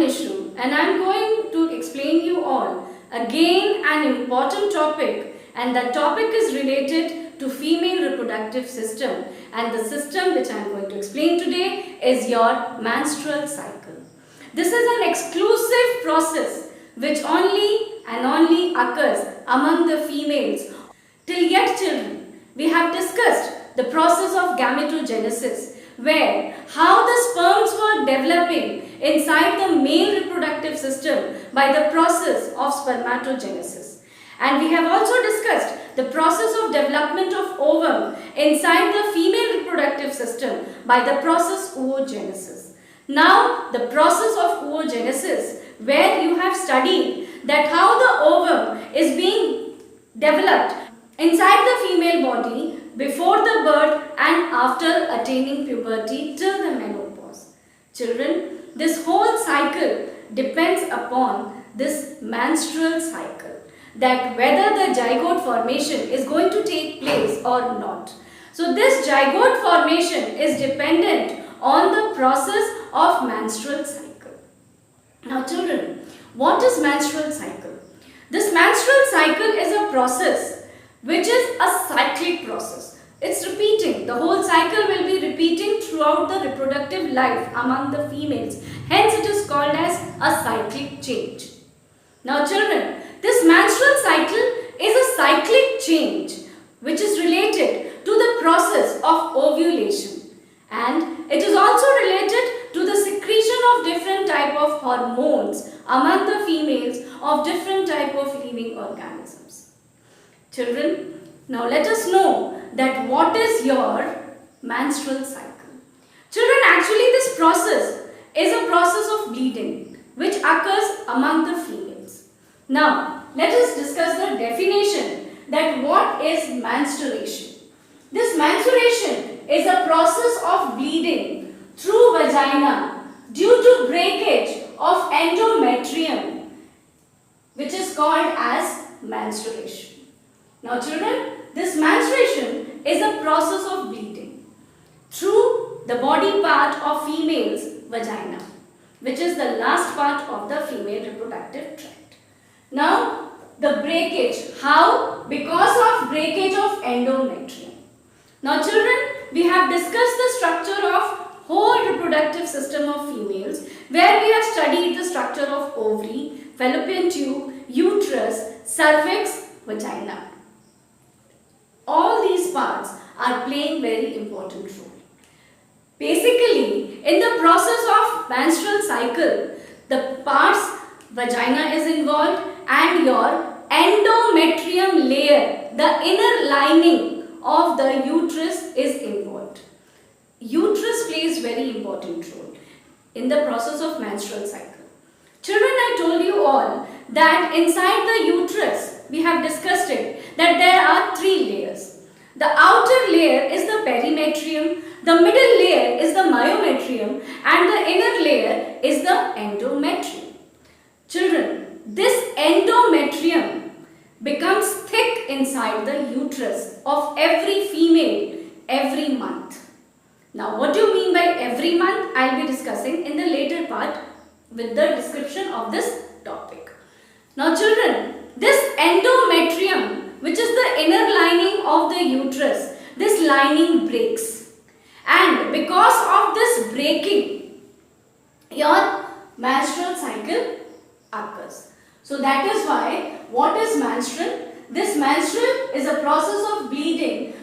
Nishu, and I am going to explain you all again an important topic, and that topic is related to female reproductive system, and the system which I am going to explain today is your menstrual cycle. This is an exclusive process which only and only occurs among the females. Till yet children, we have discussed the process of gametogenesis, where how the sperms were developing inside the male reproductive system by the process of spermatogenesis. And we have also discussed the process of development of ovum inside the female reproductive system by the process oogenesis. Now the process of oogenesis, where you have studied that how the ovum is being developed inside the female body before the birth and after attaining puberty till the menopause. Children, this whole cycle depends upon this menstrual cycle, that whether the zygote formation is going to take place or not. So this zygote formation is dependent on the process of menstrual cycle. Now children, what is menstrual cycle? This menstrual cycle is a process which is a cyclic process. It's repeating. The whole cycle will be repeating throughout the reproductive life among the females. Hence it is called as a cyclic change. Now children, this menstrual cycle is a cyclic change which is related to the process of ovulation, and it is also related to the secretion of different type of hormones among the females of different type of living organisms. Children, now let us know that what is your menstrual cycle. Children, actually this process is a process of bleeding which occurs among the females. Now let us discuss the definition, that what is menstruation. This menstruation is a process of bleeding through vagina due to breakage of endometrium, which is called as menstruation. Now children, this menstruation is a process of bleeding through the body part of female's vagina, which is the last part of the female reproductive tract. Now the breakage, how? Because of breakage of endometrium. Now children, we have discussed the structure of whole reproductive system of females, where we have studied the structure of ovary, fallopian tube, uterus, cervix, vagina. All these parts are playing very important role. Basically, in the process of menstrual cycle, the parts vagina is involved and your endometrium layer, the inner lining of the uterus is involved. Uterus plays very important role in the process of menstrual cycle. Children, I told you all that inside the uterus, we have discussed it, that there are three layers. The outer layer is the perimetrium, the middle layer is the myometrium, and the inner layer is the endometrium. Children, this endometrium becomes thick inside the uterus of every female every month. Now, what do you mean by every month? I will be discussing in the later part with the description of this topic. Now, children, this endometrium, which is the inner lining of the uterus, this lining breaks. And because of this breaking, your menstrual cycle occurs. So that is why, what is menstrual? This menstrual is a process of bleeding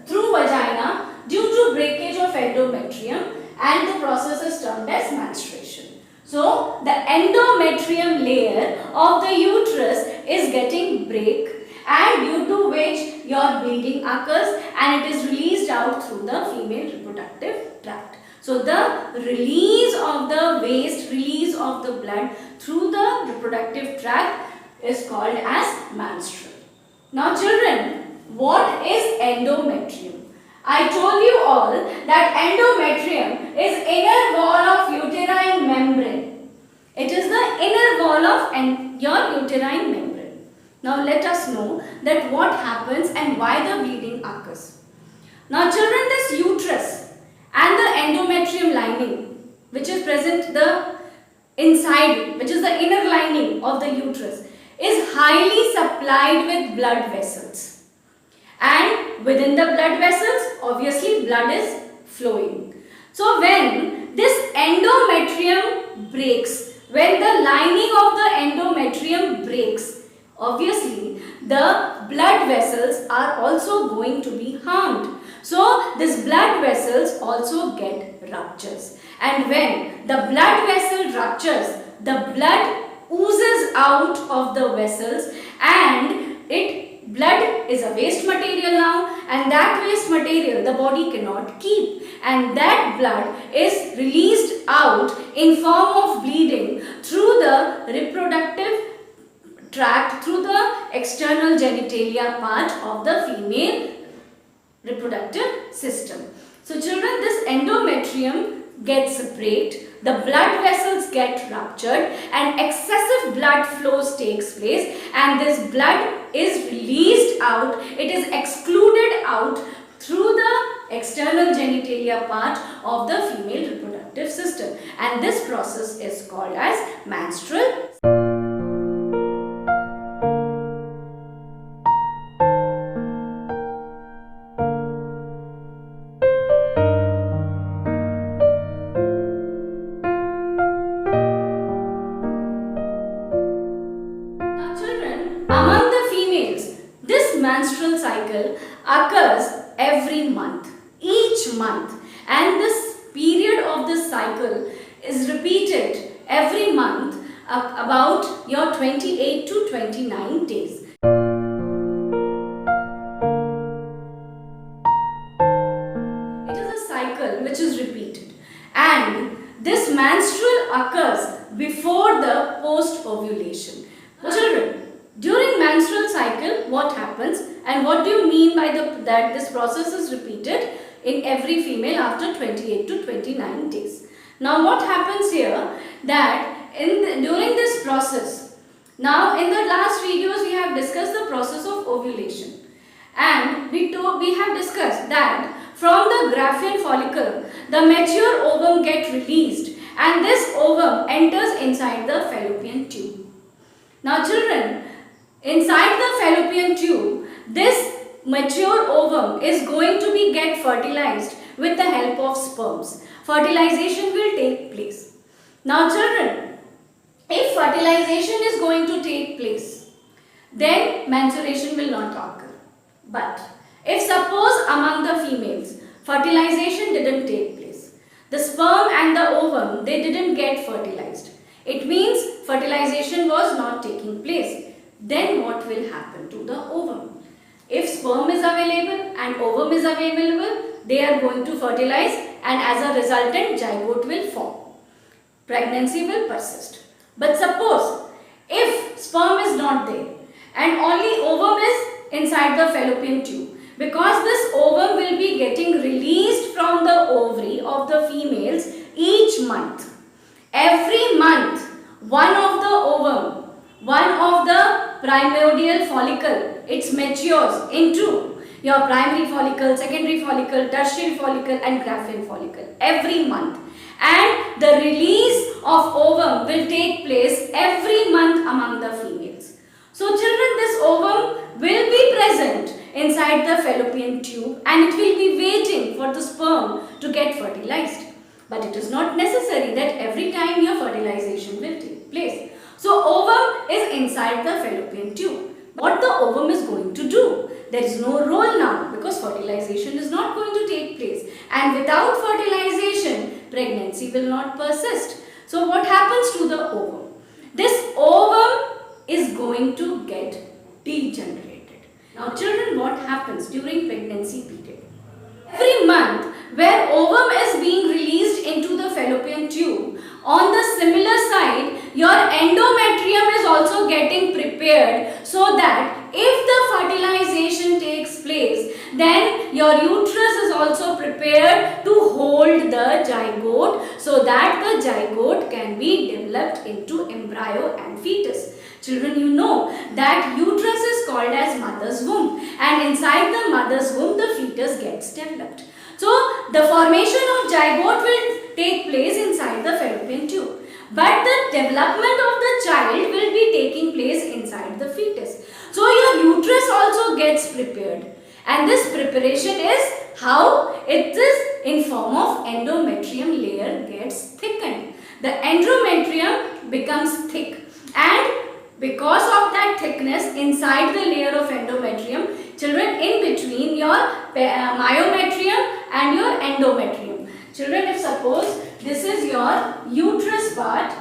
through vagina due to breakage of endometrium, and the process is termed as menstruation. So the endometrium layer of the uterus is getting break, and due to which your bleeding occurs and it is released out through the female reproductive tract. So the release of the waste, release of the blood through the reproductive tract is called as menstrual. Now children, what is endometrium? I told you all that endometrium is inner wall of uterine membrane. It is the inner wall of your uterine membrane. Now let us know that what happens and why the bleeding occurs. Now children, this uterus and the endometrium lining, which is present the inside, which is the inner lining of the uterus, is highly supplied with blood vessels. And within the blood vessels, obviously blood is flowing. So when this endometrium breaks, when the lining of the endometrium breaks, obviously the blood vessels are also going to be harmed. So these blood vessels also get ruptures. And when the blood vessel ruptures, the blood oozes out of the vessels, and blood is a waste material now, and that waste material the body cannot keep, and that blood is released out in form of bleeding through the reproductive tract, through the external genitalia part of the female reproductive system. So children, this endometrium gets break, the blood vessels get ruptured, and excessive blood flows takes place, and this blood is released out, it is excluded out through the external genitalia part of the female reproductive system, and this process is called as menstrual. Among the females, this menstrual cycle occurs every month, each month, and this period of this cycle is repeated every month about your 28 to 29 days. It is a cycle which is repeated, and this menstrual occurs before the post-ovulation. Children, during menstrual cycle, what happens, and what do you mean by that this process is repeated in every female after 28 to 29 days? Now what happens here, that during this process, now in the last videos we have discussed the process of ovulation, and we have discussed that from the Graafian follicle the mature ovum gets released, and this ovum enters inside the fallopian tube. Now children, inside the fallopian tube, this mature ovum is going to get fertilized with the help of sperms. Fertilization will take place. Now children, if fertilization is going to take place, then menstruation will not occur. But if suppose among the females, fertilization didn't take place, the sperm and the ovum, they didn't get fertilized, it means fertilization was not taking place. Then what will happen to the ovum? If sperm is available and ovum is available, they are going to fertilize, and as a resultant zygote will form. Pregnancy will persist. But suppose if sperm is not there and only ovum is inside the fallopian tube, because this ovum will be getting released from the ovary of the females each month. Every month, one of the ovum, one of the primordial follicle, it matures into your primary follicle, secondary follicle, tertiary follicle and Graafian follicle every month. And the release of ovum will take place every month among the females. So children, this ovum will be present inside the fallopian tube, and it will be waiting for the sperm to get fertilized. But it is not necessary that every time your fertilization will take place. So ovum is inside the fallopian tube. What the ovum is going to do? There is no role now, because fertilization is not going to take place, and without fertilization pregnancy will not persist. So what happens to the ovum? This ovum is going to get degenerated. Now children, what happens during pregnancy period? Every month where ovum is being released into the fallopian tube, on the similar side your endometrium is also getting prepared, so that if the fertilization takes place, then your uterus is also prepared to hold the zygote, so that the zygote can be developed into embryo and fetus. Children, you know that uterus is called as mother's womb, and inside the mother's womb the fetus gets developed. So the formation of zygote will take place inside the fallopian tube. but the development of the child will be taking place inside the fetus. So your uterus also gets prepared, and this preparation is how it is in form of endometrium layer gets thickened. The endometrium becomes thick, and because of that thickness inside the layer of endometrium, children, in between your myometrium and your endometrium. Children, if suppose this is your uterus part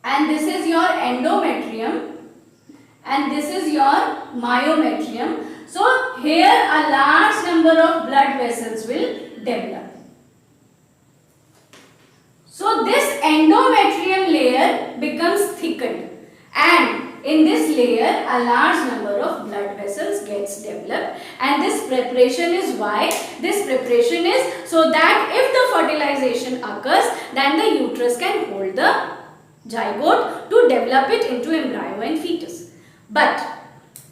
and this is your endometrium and this is your myometrium. So here a large number of blood vessels will develop. So this endometrium layer becomes thickened, and in this layer a large number of blood vessels gets developed, and this preparation is why? This preparation is so that if the fertilization occurs, then the uterus can hold the zygote to develop it into embryo and fetus. But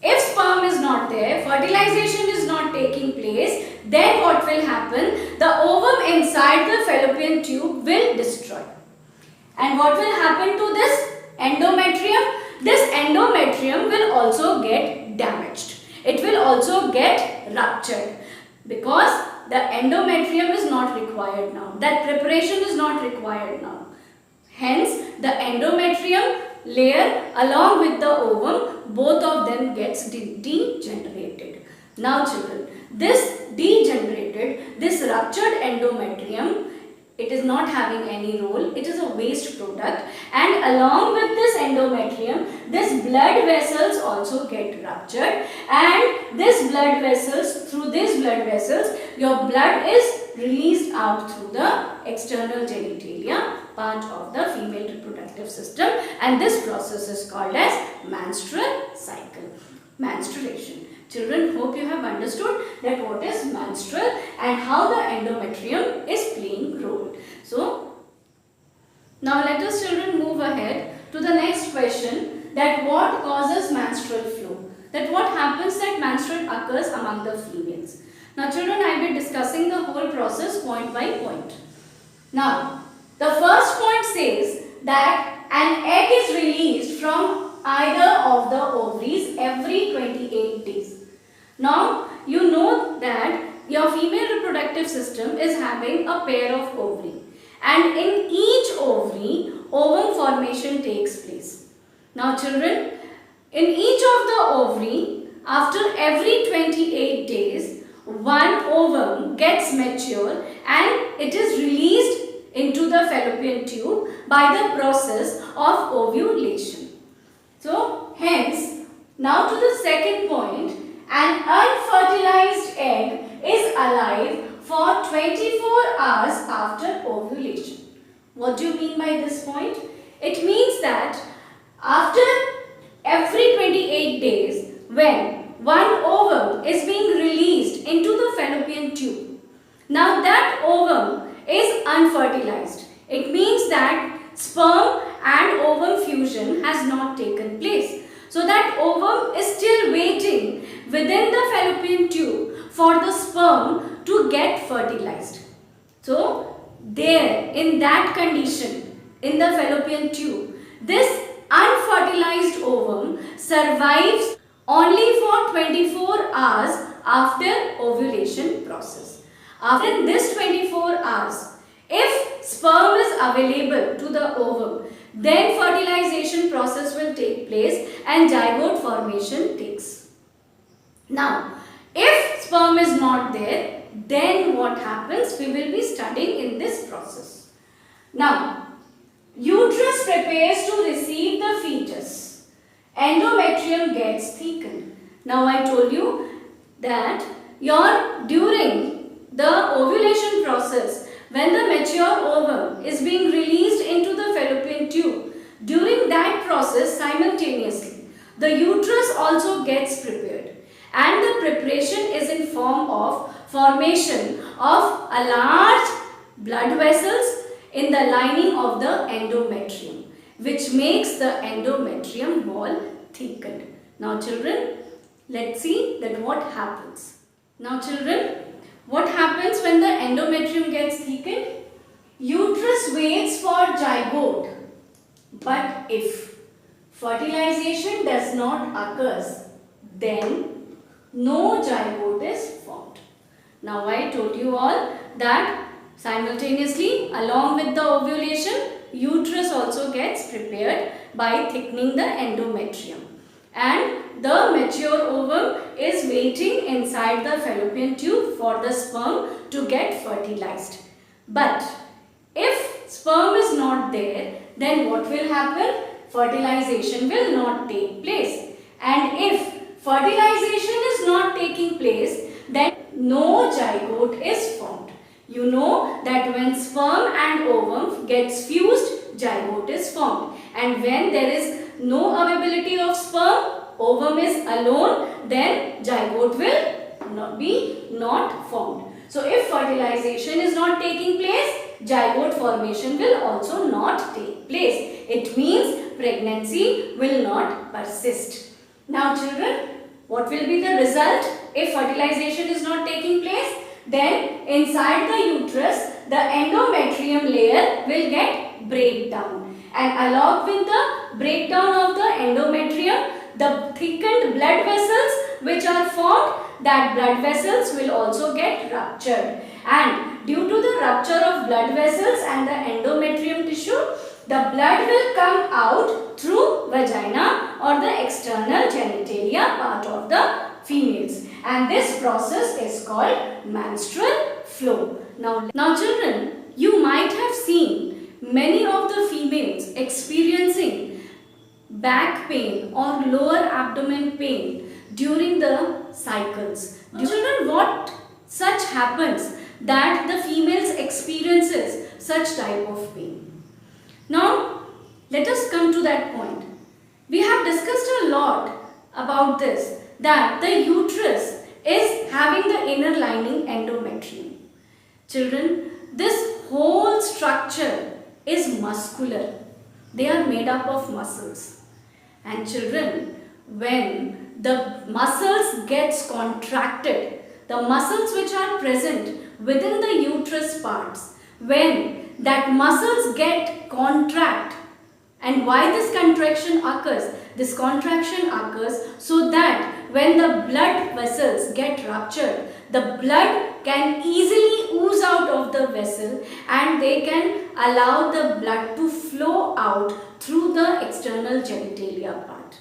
if sperm is not there, fertilization is not taking place, then what will happen? The ovum inside the fallopian tube will destroy. And what will happen to this endometrium? This endometrium will also get damaged. It will also get ruptured because the endometrium is not required now. That preparation is not required now. Hence, the endometrium layer along with the ovum, both of them gets degenerated. Now children, this degenerated, this ruptured endometrium, it is not having any role, it is a waste product, and along with this endometrium, this blood vessels also get ruptured, and this blood vessels, through these blood vessels, your blood is released out through the external genitalia part of the female reproductive system, and this process is called as menstrual cycle, menstruation. Children, hope you have understood that what is menstrual and how the endometrium is playing role. So, now let us children move ahead to the next question, that what causes menstrual flow? That what happens that menstruation occurs among the females. Now children, I will be discussing the whole process point by point. Now, the first point says that an egg is released from either of the ovaries every 28 days. Now, you know that your female reproductive system is having a pair of ovary, and in each ovary, ovum formation takes place. Now children, in each of the ovary, after every 28 days, one ovum gets mature and it is released into the fallopian tube by the process of ovulation. So, hence, now to the second point, an unfertilized egg is alive for 24 hours after ovulation. What do you mean by this point? It means that after every 28 days, when one ovum is being released into the fallopian tube, now that ovum is unfertilized. It means that sperm and ovum fusion has not taken place. So that ovum is still waiting within the fallopian tube for the sperm to get fertilized. So there, in that condition, in the fallopian tube, this unfertilized ovum survives only for 24 hours after ovulation process. After this 24 hours, if sperm is available to the ovum, then fertilization process will take place and zygote formation takes. Now, if sperm is not there, then what happens? We will be studying in this process. Now, uterus prepares to receive the fetus. Endometrium gets thickened. Now, I told you that during the ovulation process, when the mature ovum is being released into the fallopian tube, during that process simultaneously, the uterus also gets prepared, and the preparation is in form of formation of a large blood vessels in the lining of the endometrium, which makes the endometrium wall thickened. Now children, let's see that what happens. Now children, what happens when the endometrium gets thickened? Uterus uterus waits for zygote, but if fertilization does not occur, then no zygote is formed. Now I told you all that simultaneously along with the ovulation, uterus also gets prepared by thickening the endometrium, and the mature ovum is waiting inside the fallopian tube for the sperm to get fertilized. But if sperm is not there, then what will happen? Fertilization will not take place. And if fertilization is not taking place, then no zygote is formed. You know that when sperm and ovum gets fused, zygote is formed. And when there is no availability of sperm, ovum is alone, then zygote will not formed. So if fertilization is not taking place, zygote formation will also not take place. It means pregnancy will not persist. Now children, what will be the result if fertilization is not taking place? Then inside the uterus, the endometrium layer will get breakdown. And along with the breakdown of the endometrium, the thickened blood vessels which are formed, that blood vessels will also get ruptured. And due to the rupture of blood vessels and the endometrium tissue, the blood will come out through vagina or the external genitalia part of the females. And this process is called menstrual flow. Now children, you might have seen many of the females experiencing back pain or lower abdomen pain during the cycles. Children, what such happens that the females experiences such type of pain? Now, let us come to that point. We have discussed a lot about this, that the uterus is having the inner lining endometrium. Children, this whole structure is muscular. They are made up of muscles. And children, when the muscles gets contracted, the muscles which are present within the uterus parts, when that muscles get contract, and why this contraction occurs? This contraction occurs so that when the blood vessels get ruptured, the blood can easily ooze out of the vessel and they can allow the blood to flow out through the external genitalia part.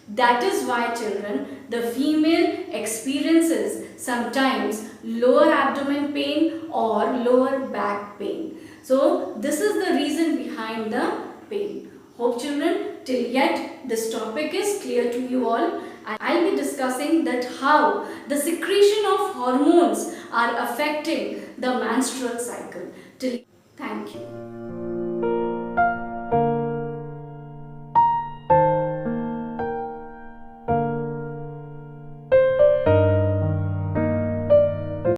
That is why children, the female experiences sometimes lower abdomen pain or lower back pain. So this is the reason behind the pain. Hope children, till yet this topic is clear to you all. I'll be discussing that how the secretion of hormones are affecting the menstrual cycle. Thank you.